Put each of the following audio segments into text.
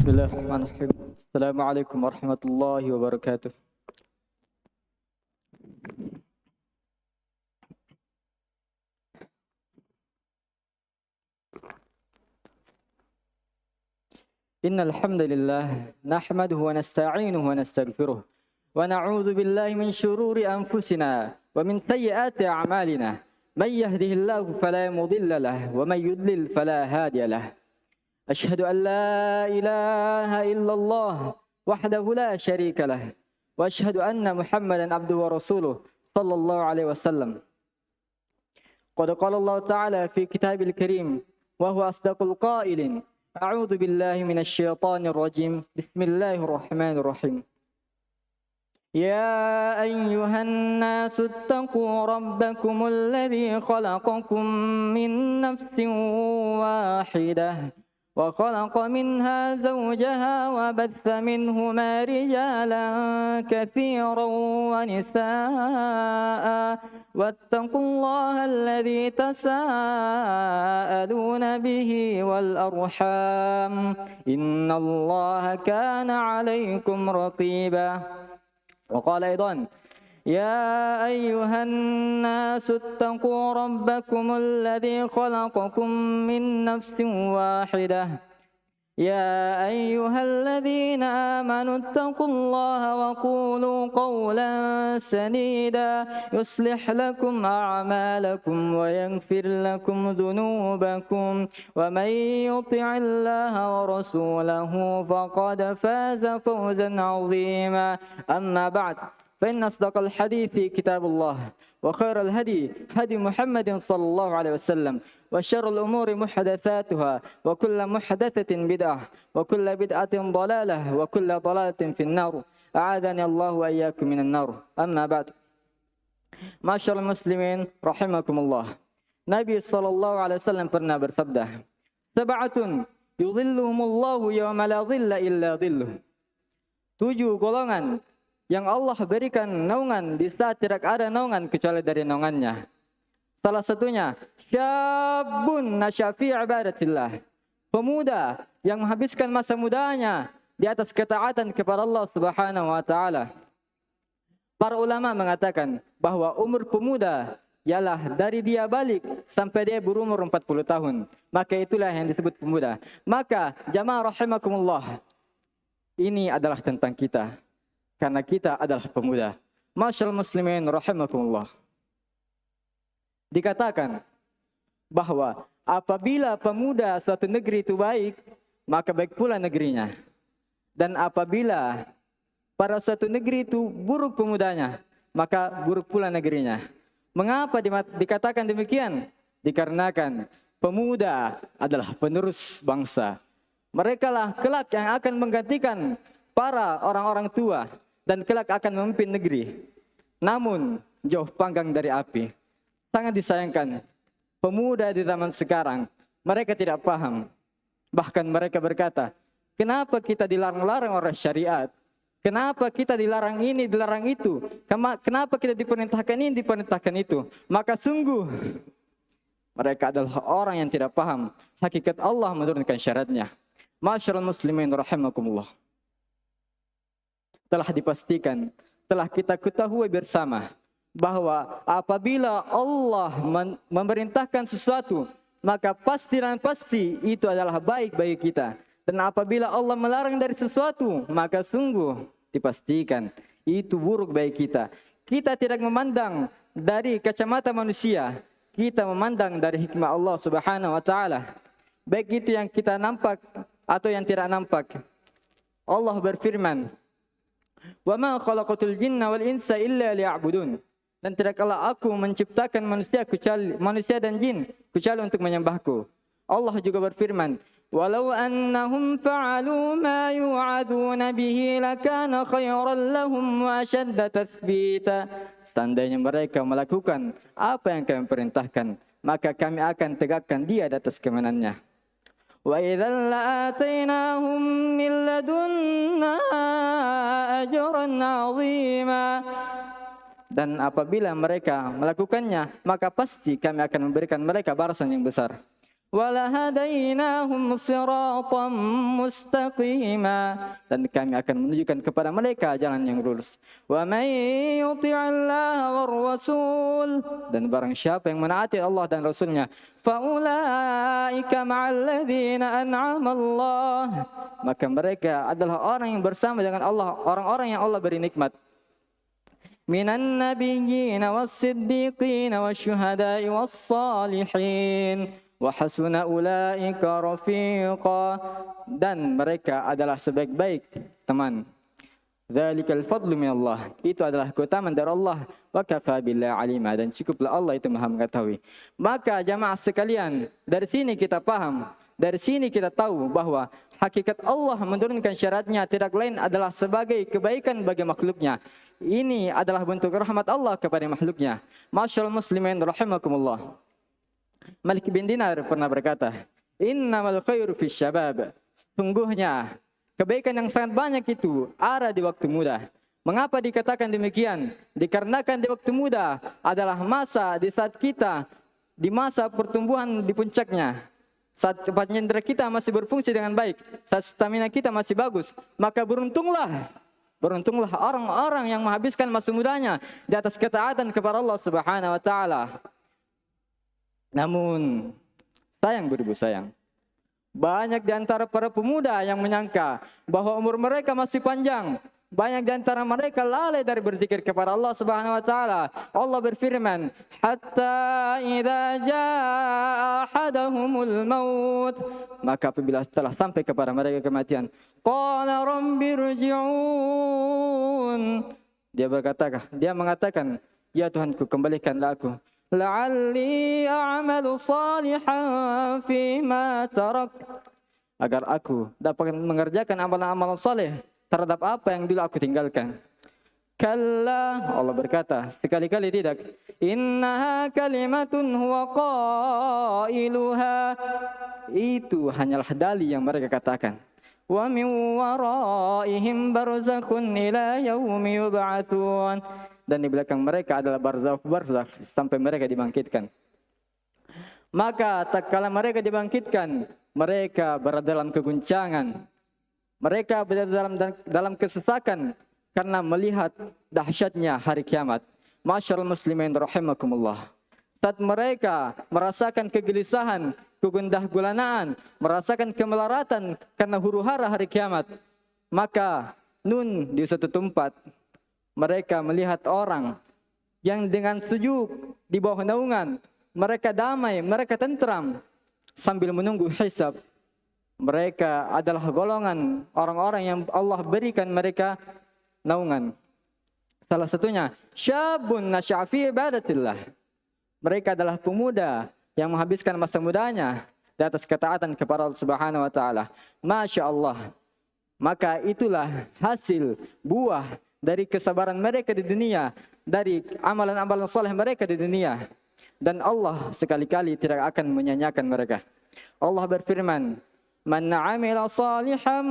Bismillahirrahmanirrahim. Assalamualaikum warahmatullahi wabarakatuh. Innal hamdalillah nahmaduhu wa nasta'inuhu wa nastaghfiruh wa na'udzu billahi min shururi anfusina wa min sayyiati a'malina. May yahdihillahu fala mudilla lahu wa may yudlil fala hadiya lahu. Ashhadu an la ilaha illallah wahdahu la syarika lah wa ashhadu anna Muhammadan abduhu wa rasuluh sallallahu alaihi wasallam. Qad qala Allah ta'ala fi kitabil karim wa huwa asdaqul qailin. A'udzu billahi minasy syaithanir rajim. Bismillahirrahmanirrahim. Ya ayyuhan nasu ittaqu rabbakumul ladzi khalaqakum min nafsin wahidah wa khalaqa minha zawjaha wa batha minhuma rijalan katsiran wa nisaa wattaqullaha alladzi tasaaluna bihi wal arham innallaha kana 'alaykum raqiba. Wa qala aidan ya ayyuhan nasu ittaqu rabbakumul ladzi khalaqakum min nafsin wahidah ya ayyuhalladzina amanu ittaqullaha wa qulu qawlan sadida yuslih lakum a'malakum wa yaghfir lakum dhunubakum wa may yuti'illaha wa rasulahu faqad faza fawzan 'azima. Amma ba'd. فإن أصدق الحديث كتاب الله وخير الهدي هدي محمد صلى الله عليه وسلم وشر الأمور محدثاتها وكل محدثة بدعة وكل بدعة ضلالة وكل ضلالة في النار أعاذني الله وإياكم من النار. أما بعد. Masyaallah muslimin rahimakumullah. Nabi sallallahu alaihi wasallam pernah bersabda, "Sab'atun yudhilluhumullahu yawma la dhilla illa dhilluh." 7 golongan yang Allah berikan naungan di saat tidak ada naungan kecuali dari naungannya. Salah satunya, syabun nasya fi ibadatillah. Pemuda yang menghabiskan masa mudanya di atas ketaatan kepada Allah Subhanahu wa taala. Para ulama mengatakan bahwa umur pemuda ialah dari dia balik sampai dia berumur 40 tahun. Maka itulah yang disebut pemuda. Maka jamaah rahimakumullah, ini adalah tentang kita. Karena kita adalah pemuda. Masyaallah muslimin rahimakumullah. Dikatakan bahwa apabila pemuda suatu negeri itu baik, maka baik pula negerinya. Dan apabila pada suatu negeri itu buruk pemudanya, maka buruk pula negerinya. Mengapa dikatakan demikian? Dikarenakan pemuda adalah penerus bangsa. Merekalah kelak yang akan menggantikan para orang-orang tua dan kelak akan memimpin negeri. Namun jauh panggang dari api. Sangat disayangkan pemuda di zaman sekarang, mereka tidak paham. Bahkan mereka berkata, kenapa kita dilarang-larang oleh syariat? Kenapa kita dilarang ini, dilarang itu? Kenapa kita diperintahkan ini, diperintahkan itu? Maka sungguh mereka adalah orang yang tidak paham hakikat Allah menurunkan syaratnya. Masyaallah muslimin rahimakumullah. Telah dipastikan, telah kita ketahui bersama bahwa apabila Allah memerintahkan sesuatu, maka pasti dan pasti itu adalah baik bagi kita. Dan apabila Allah melarang dari sesuatu, maka sungguh dipastikan itu buruk bagi kita. Kita tidak memandang dari kacamata manusia, kita memandang dari hikmah Allah Subhanahu wa taala. Baik itu yang kita nampak atau yang tidak nampak. Allah berfirman, "Wa ma khalaqatul jinna wal insa illa liya'budun." Dan tidaklah aku menciptakan manusia dan jin kecuali untuk menyembahku. Allah juga berfirman, "Walau annahum fa'alu ma yu'aduna bihi lakana khairan lahum wa ashadda tathbita." Seandainya mereka melakukan apa yang kami perintahkan, maka kami akan tegakkan dia di atas kemenannya. Wa idzal la'atainahum min ladunna ajran 'azima. Dan apabila mereka melakukannya, maka pasti kami akan memberikan mereka balasan yang besar. وَلَهَدَيْنَاهُمْ صِرَاطًا مُسْتَقِيمًا. Dan kami akan menunjukkan kepada mereka jalan yang lurus. وَمَنْ يُطِعِ اللَّهَ وَالرَّسُولَ. Dan barang siapa yang menaati Allah dan Rasulnya, فَأُولَٰئِكَ مَعَ الَّذِينَ أَنْعَمَ اللَّهُ. Maka mereka adalah orang yang bersama dengan Allah, orang-orang yang Allah beri nikmat. مِنَ النَّبِيِّينَ وَالصِّدِّيقِينَ وَالشُّهَدَاءِ وَالصَّالِحِينَ وَحَسُنَ أُولَٰئِكَ رَفِيقًا. Dan mereka adalah sebaik-baik teman. Dzalikal fadlu minallah. Itu adalah keutamaan dari Allah. Wa kafaa billahi alima. Dan cukuplah Allah itu Maha mengetahui. Maka jamaah sekalian, dari sini kita paham, dari sini kita tahu bahwa hakikat Allah menurunkan syariatnya tidak lain adalah sebagai kebaikan bagi makhluknya. Ini adalah bentuk rahmat Allah kepada makhluknya. Masyaallah muslimin rahimakumullah. Malik bin Dinar pernah berkata, "Innamal khairu fis syabab." Sungguhnya kebaikan yang sangat banyak itu ada di waktu muda. Mengapa dikatakan demikian? Dikarenakan di waktu muda adalah masa di saat kita di masa pertumbuhan di puncaknya. Saat indera kita masih berfungsi dengan baik, saat stamina kita masih bagus, maka beruntunglah orang-orang yang menghabiskan masa mudanya di atas ketaatan kepada Allah Subhanahu wa taala. Namun sayang beribu sayang, banyak di antara para pemuda yang menyangka bahwa umur mereka masih panjang. Banyak di antara mereka lalai dari berzikir kepada Allah Subhanahu wa taala. Allah berfirman, "Hatta idza jaa ahadahumul maut." Maka apabila telah sampai kepada mereka kematian, qala rabbirji'un. Dia mengatakan, "Ya Tuhanku, kembalikanlah aku. La'alli a'malu salihan fima tarakt." Agar aku dapat mengerjakan amalan-amalan saleh terhadap apa yang dulu aku tinggalkan. Kalla, Allah berkata, sekali-kali tidak. Innaha kalimatun huwa qailuha. Itu hanyalah dalih yang mereka katakan. Wa min waraihim barzakhun ila yaumi yub'atsun. Dan di belakang mereka adalah barzakh sampai mereka dibangkitkan. Maka tak kala mereka dibangkitkan, mereka berada dalam keguncangan. Mereka berada dalam kesesakan karena melihat dahsyatnya hari kiamat. Masyaallah muslimin rahimakumullah. Saat mereka merasakan kegelisahan, kegundah gulanaan, merasakan kemelaratan karena huru-hara hari kiamat, maka di suatu tempat mereka melihat orang yang dengan sejuk di bawah naungan, mereka damai, mereka tentram sambil menunggu hisab. Mereka adalah golongan orang-orang yang Allah berikan mereka naungan. Salah satunya syabun nasya'a fi ibadatillah. Mereka adalah pemuda yang menghabiskan masa mudanya di atas ketaatan kepada Allah Subhanahu wa taala. Masya Allah. Maka itulah hasil buah dari kesabaran mereka di dunia, dari amalan-amalan saleh mereka di dunia. Dan Allah sekali-kali tidak akan menyanyiakan mereka. Allah berfirman, "Man 'amila salihan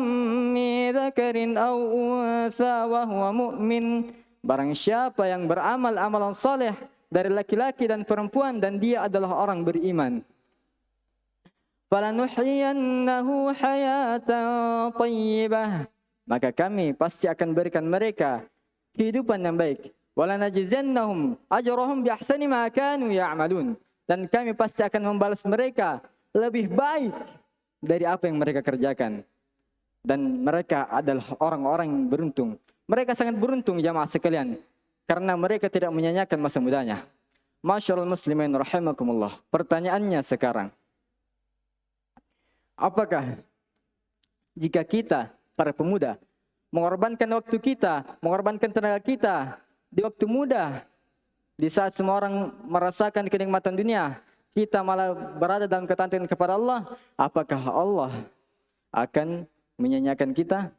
min dzakarin aw untha wa huwa mu'min." Barang siapa yang beramal amalan saleh dari laki-laki dan perempuan dan dia adalah orang beriman. Falanuhyiyannahu hayatan thayyibah. Maka kami pasti akan berikan mereka kehidupan yang baik. Walanajziyannahum ajrahum bi ahsani ma kanu ya'malun. Dan kami pasti akan membalas mereka lebih baik dari apa yang mereka kerjakan. Dan mereka adalah orang-orang yang beruntung. Mereka sangat beruntung jamaah sekalian, karena mereka tidak menyanyiakan masa mudanya. Masyaallah muslimin rahimakumullah. Pertanyaannya sekarang, apakah jika kita para pemuda mengorbankan waktu kita, mengorbankan tenaga kita di waktu muda, di saat semua orang merasakan kenikmatan dunia, kita malah berada dalam ketaatan kepada Allah, apakah Allah akan menyanyiakan kita?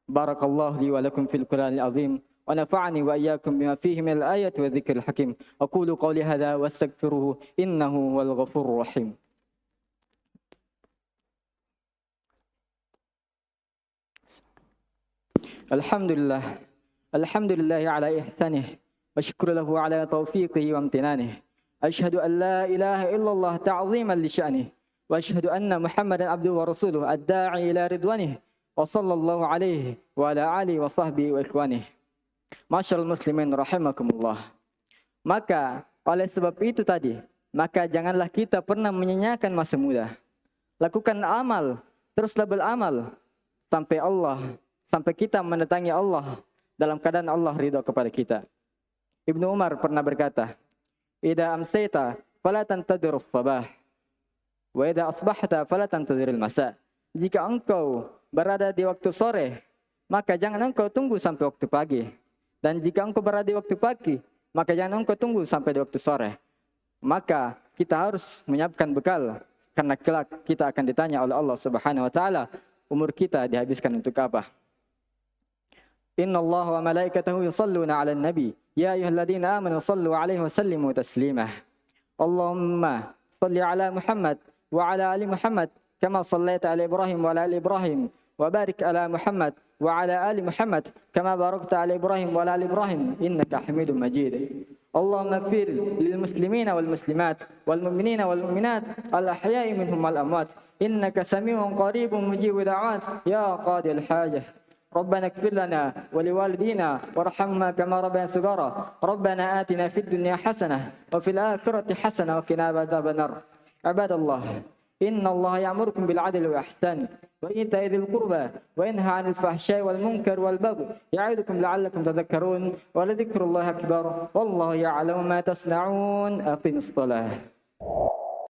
Barakallahu li wa lakum fil Qur'anil azim wa nafa'ani wa iyyakum bima fihi minal ayati wa dzikril hakim. Aqulu qawli hadza wa astaghfiruhu innahu wal ghafurur rahim. Alhamdulillah ala ihsanih wa syukru lahu ala taufiqihi wa amtinanihi. أشهد أن لا إله إلا الله تعظيما لشأنه وأشهد أن محمدا عبده ورسوله الداعي إلى رضوانه وصلى الله عليه وعلى آله وصحبه وإخوانه. Masyarul muslimin rahimakumullah. Maka oleh sebab itu tadi, maka janganlah kita pernah menyanyiakan masa muda. Lakukan amal, teruslah beramal sampai kita mendatangi Allah dalam keadaan Allah ridha kepada kita. Ibnu Umar pernah berkata, "Idza amsayta fala tantadir as-sabah, wa idza asbahta fala tantadir al-masa." Jika engkau berada di waktu sore, maka jangan engkau tunggu sampai waktu pagi. Dan jika engkau berada di waktu pagi, maka jangan engkau tunggu sampai di waktu sore. Maka kita harus menyiapkan bekal, karena kelak kita akan ditanya oleh Allah Subhanahu wa taala, umur kita dihabiskan untuk apa? Inna Allah wa malaikatahu yusalluna 'alan nabi, ya ayyuhalladzina amanu sallu 'alaihi wa sallimu taslima. Allahumma salli 'ala Muhammad wa 'ala ali Muhammad kama sallaita 'ala Ibrahim wa 'ala ali Ibrahim. وبارك على محمد وعلى آل محمد كما باركت على إبراهيم وعلى آل إبراهيم إنك حميد مجيد. اللهم اغفر للمسلمين والمسلمات والمؤمنين والمؤمنات الأحياء منهم والأموات إنك سميع قريب مجيب دعوات يا قاضي الحاجة. ربنا اغفر لنا ولوالدينا وارحمنا كما ربنا صغارا. ربنا آتنا في الدنيا حسنة وفي الآخرة حسنة وقنا عذاب النار. عباد الله، إن الله يأمركم بالعدل والإحسان وإيتاء ذي القربى وينهى عن الفحشاء والمنكر والبغي يعظكم لعلكم تذكرون ولذكر الله أكبر والله يعلم ما تصنعون. أقم الصلاة.